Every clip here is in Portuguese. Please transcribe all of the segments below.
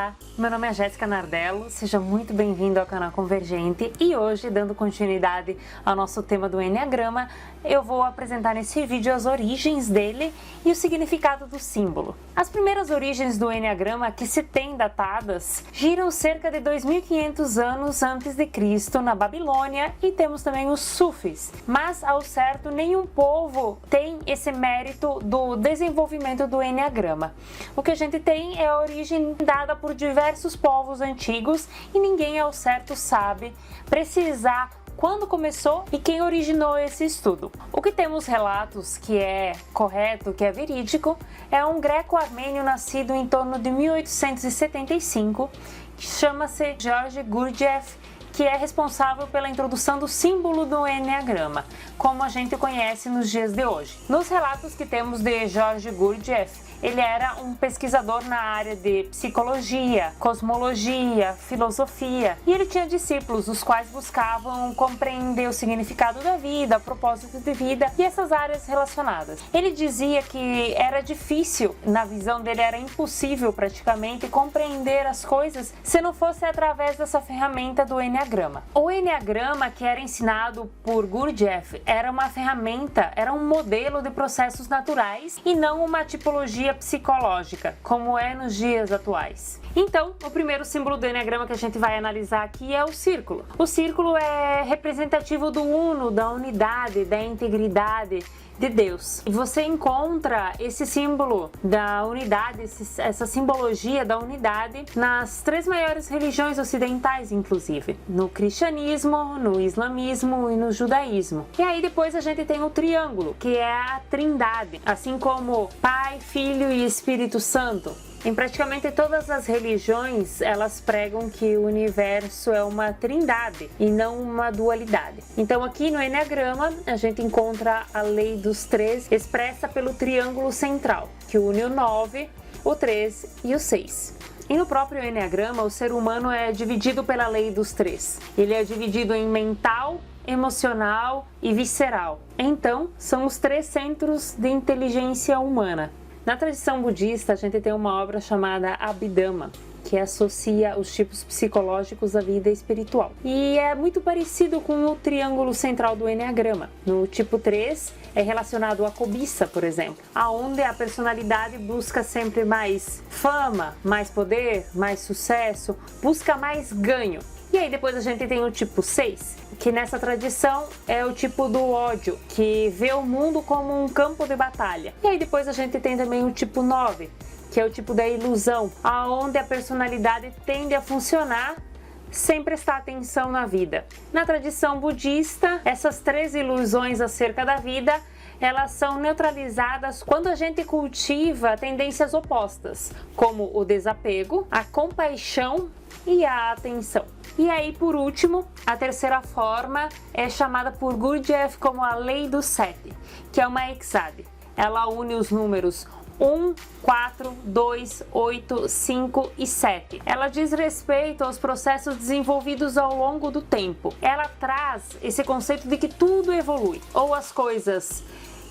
Olá, meu nome é Jéssica Nardello, seja muito bem-vindo ao canal Convergente e hoje, dando continuidade ao nosso tema do Enneagrama, eu vou apresentar nesse vídeo as origens dele e o significado do símbolo. As primeiras origens do Enneagrama que se tem datadas giram cerca de 2500 anos antes de Cristo na Babilônia e temos também os Sufis, mas ao certo nenhum povo tem esse mérito do desenvolvimento do Enneagrama. O que a gente tem é a origem dada por diversos povos antigos e ninguém ao certo sabe precisar quando começou e quem originou esse estudo. O que temos relatos que é correto, que é verídico, é um greco-armênio nascido em torno de 1875, que chama-se George Gurdjieff, que é responsável pela introdução do símbolo do Enneagrama, como a gente conhece nos dias de hoje. Nos relatos que temos de George Gurdjieff, ele era um pesquisador na área de psicologia, cosmologia, filosofia, e ele tinha discípulos, os quais buscavam compreender o significado da vida, o propósito de vida e essas áreas relacionadas. Ele dizia que era difícil, na visão dele era impossível praticamente, compreender as coisas se não fosse através dessa ferramenta do Enneagrama. O Enneagrama que era ensinado por Gurdjieff era uma ferramenta, era um modelo de processos naturais e não uma tipologia psicológica, como é nos dias atuais. Então, o primeiro símbolo do Enneagrama que a gente vai analisar aqui é o círculo. O círculo é representativo do uno, da unidade, da integridade de Deus. E você encontra esse símbolo da unidade, essa simbologia da unidade nas três maiores religiões ocidentais, inclusive. No cristianismo, no islamismo e no judaísmo. E aí depois a gente tem o triângulo, que é a trindade, assim como Pai, Filho e Espírito Santo. Em praticamente todas as religiões, elas pregam que o universo é uma trindade e não uma dualidade. Então aqui no Enneagrama, a gente encontra a lei dos três expressa pelo triângulo central, que une o 9, o 3 e o 6. E no próprio Enneagrama, o ser humano é dividido pela lei dos três. Ele é dividido em mental, emocional e visceral. Então, são os três centros de inteligência humana. Na tradição budista, a gente tem uma obra chamada Abhidhamma, que associa os tipos psicológicos à vida espiritual. E é muito parecido com o triângulo central do Enneagrama. No tipo 3, é relacionado à cobiça, por exemplo, aonde a personalidade busca sempre mais fama, mais poder, mais sucesso, busca mais ganho. E aí depois a gente tem o tipo 6, que nessa tradição é o tipo do ódio, que vê o mundo como um campo de batalha. E aí depois a gente tem também o tipo 9, que é o tipo da ilusão, aonde a personalidade tende a funcionar sem prestar atenção na vida. Na tradição budista, essas três ilusões acerca da vida, elas são neutralizadas quando a gente cultiva tendências opostas, como o desapego, a compaixão e a atenção. E aí, por último, a terceira forma é chamada por Gurdjieff como a lei do 7, que é uma hexade. Ela une os números 1, 4, 2, 8, 5 e 7. Ela diz respeito aos processos desenvolvidos ao longo do tempo. Ela traz esse conceito de que tudo evolui, ou as coisas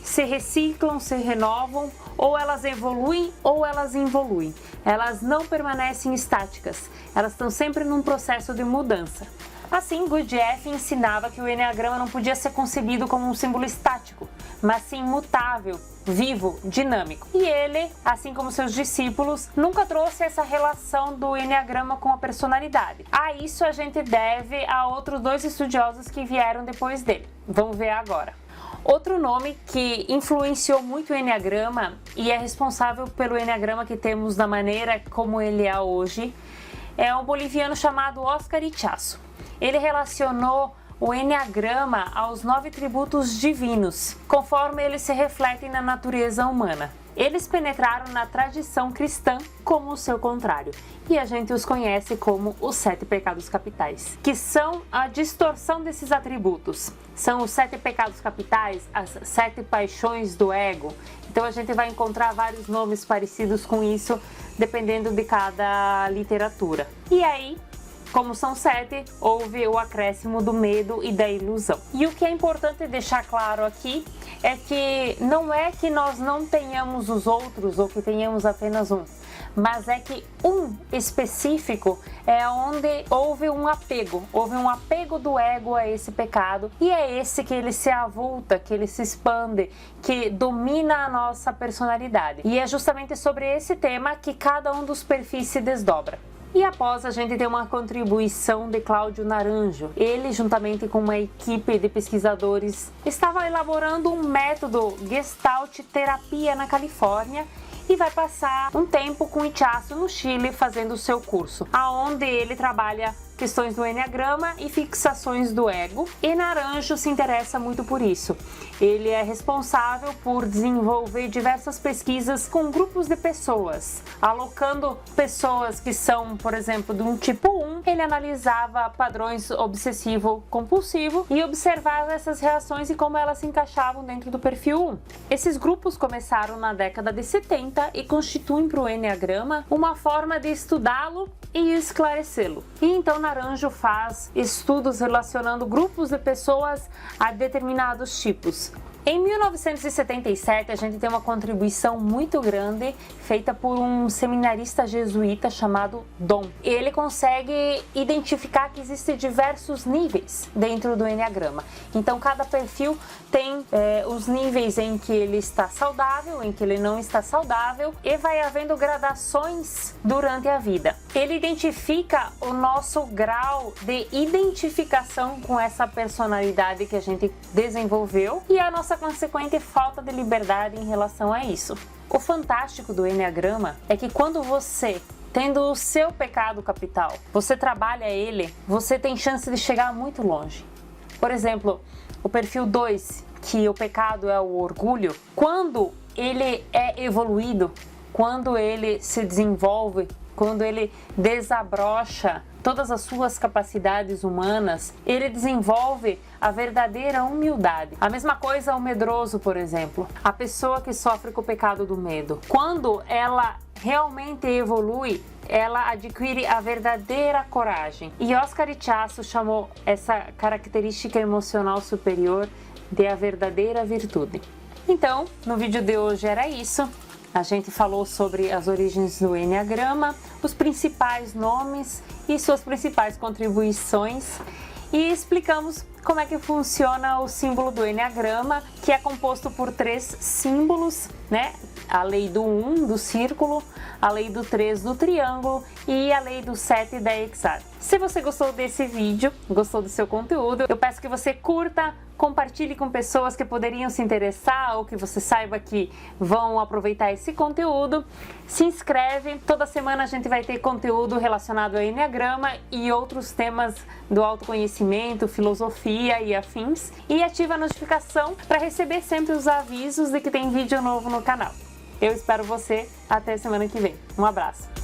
se reciclam, se renovam, ou elas evoluem ou elas involuem. Elas não permanecem estáticas, elas estão sempre num processo de mudança. Assim, Gurdjieff ensinava que o Enneagrama não podia ser concebido como um símbolo estático, mas sim mutável, vivo, dinâmico. E ele, assim como seus discípulos, nunca trouxe essa relação do Enneagrama com a personalidade. A isso a gente deve a outros dois estudiosos que vieram depois dele. Vamos ver agora. Outro nome que influenciou muito o Enneagrama e é responsável pelo Enneagrama que temos da maneira como ele é hoje é um boliviano chamado Oscar Ichazo. Ele relacionou o Enneagrama aos 9 tributos divinos, conforme eles se refletem na natureza humana. Eles penetraram na tradição cristã como o seu contrário, e a gente os conhece como os 7 pecados capitais, que são a distorção desses atributos. São os 7 pecados capitais, as 7 paixões do ego. Então a gente vai encontrar vários nomes parecidos com isso, dependendo de cada literatura. E aí, como são 7, houve o acréscimo do medo e da ilusão. E o que é importante deixar claro aqui é que não é que nós não tenhamos os outros ou que tenhamos apenas um, mas é que um específico é onde houve um apego do ego a esse pecado, e é esse que ele se avulta, que ele se expande, que domina a nossa personalidade. E é justamente sobre esse tema que cada um dos perfis se desdobra. E após a gente ter uma contribuição de Cláudio Naranjo, ele juntamente com uma equipe de pesquisadores estava elaborando um método Gestalt terapia na Califórnia e vai passar um tempo com Ichazo no Chile fazendo o seu curso, aonde ele trabalha questões do Enneagrama e fixações do ego, e Naranjo se interessa muito por isso. Ele é responsável por desenvolver diversas pesquisas com grupos de pessoas, alocando pessoas que são, por exemplo, de um tipo 1, ele analisava padrões obsessivo-compulsivo e observava essas reações e como elas se encaixavam dentro do perfil 1. Esses grupos começaram na década de 70 e constituem para o Enneagrama uma forma de estudá-lo e esclarecê-lo. E então Naranjo faz estudos relacionando grupos de pessoas a determinados tipos. Em 1977, a gente tem uma contribuição muito grande feita por um seminarista jesuíta chamado Dom. Ele consegue identificar que existem diversos níveis dentro do Enneagrama. Então, cada perfil tem os níveis em que ele está saudável, em que ele não está saudável, e vai havendo gradações durante a vida. Ele identifica o nosso grau de identificação com essa personalidade que a gente desenvolveu e a nossa consequente falta de liberdade em relação a isso. O fantástico do Enneagrama é que quando você, tendo o seu pecado capital, você trabalha ele, você tem chance de chegar muito longe. Por exemplo, o perfil 2, que o pecado é o orgulho, quando ele é evoluído, quando ele se desenvolve, quando ele desabrocha todas as suas capacidades humanas, ele desenvolve a verdadeira humildade. A mesma coisa o medroso, por exemplo, a pessoa que sofre com o pecado do medo. Quando ela realmente evolui, ela adquire a verdadeira coragem. E Oscar Ichazo chamou essa característica emocional superior de a verdadeira virtude. Então, no vídeo de hoje era isso. A gente falou sobre as origens do Enneagrama, os principais nomes e suas principais contribuições, e explicamos como é que funciona o símbolo do Enneagrama, que é composto por 3 símbolos, né? A lei do 1 do círculo, a lei do 3 do triângulo e a lei do 7 da hexágono. Se você gostou desse vídeo, gostou do seu conteúdo, eu peço que você curta, compartilhe com pessoas que poderiam se interessar ou que você saiba que vão aproveitar esse conteúdo. Se inscreve, toda semana a gente vai ter conteúdo relacionado ao Enneagrama e outros temas do autoconhecimento, filosofia e afins. E ativa a notificação para receber sempre os avisos de que tem vídeo novo no canal. Eu espero você até semana que vem. Um abraço!